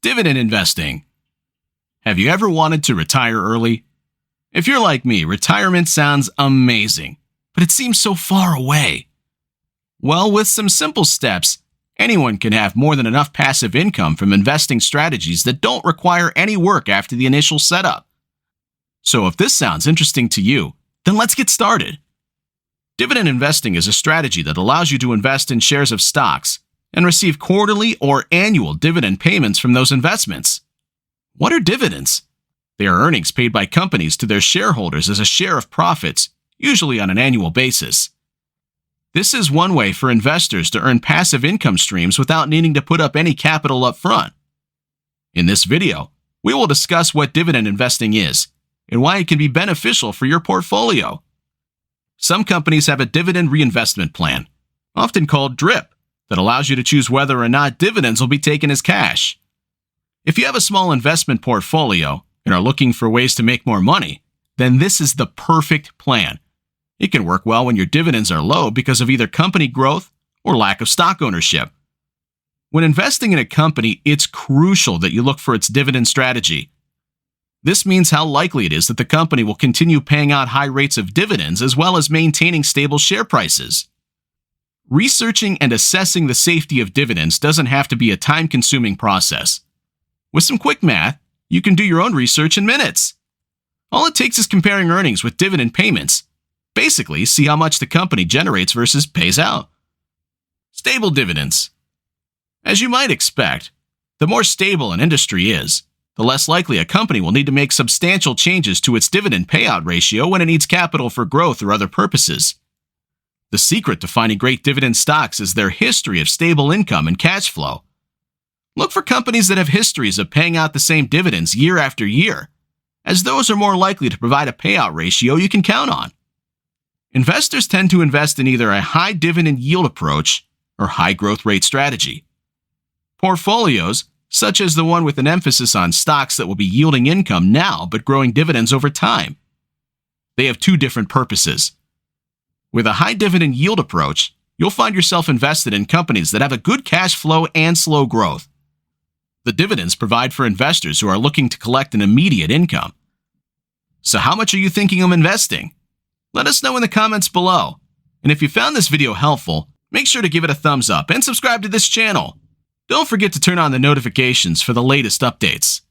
Dividend investing. Have you ever wanted to retire early? If you're like me, retirement sounds amazing, but it seems so far away. Well, with some simple steps, anyone can have more than enough passive income from investing strategies that don't require any work after the initial setup. So if this sounds interesting to you, then let's get started. Dividend investing is a strategy that allows you to invest in shares of stocks and receive quarterly or annual dividend payments from those investments. What are dividends? They are earnings paid by companies to their shareholders as a share of profits, usually on an annual basis. This is one way for investors to earn passive income streams without needing to put up any capital up front. In this video, we will discuss what dividend investing is and why it can be beneficial for your portfolio. Some companies have a dividend reinvestment plan, often called DRIP, that allows you to choose whether or not dividends will be taken as cash. If you have a small investment portfolio and are looking for ways to make more money, then this is the perfect plan. It can work well when your dividends are low because of either company growth or lack of stock ownership. When investing in a company, it's crucial that you look for its dividend strategy. This means how likely it is that the company will continue paying out high rates of dividends as well as maintaining stable share prices. Researching and assessing the safety of dividends doesn't have to be a time-consuming process. With some quick math, you can do your own research in minutes. All it takes is comparing earnings with dividend payments. Basically, see how much the company generates versus pays out. Stable dividends. As you might expect, the more stable an industry is, the less likely a company will need to make substantial changes to its dividend payout ratio when it needs capital for growth or other purposes. The secret to finding great dividend stocks is their history of stable income and cash flow. Look for companies that have histories of paying out the same dividends year after year, as those are more likely to provide a payout ratio you can count on. Investors tend to invest in either a high dividend yield approach or high growth rate strategy. Portfolios, such as the one with an emphasis on stocks that will be yielding income now but growing dividends over time. They have two different purposes. With a high dividend yield approach, you'll find yourself invested in companies that have a good cash flow and slow growth. The dividends provide for investors who are looking to collect an immediate income. So how much are you thinking of investing? Let us know in the comments below. And if you found this video helpful, make sure to give it a thumbs up and subscribe to this channel. Don't forget to turn on the notifications for the latest updates.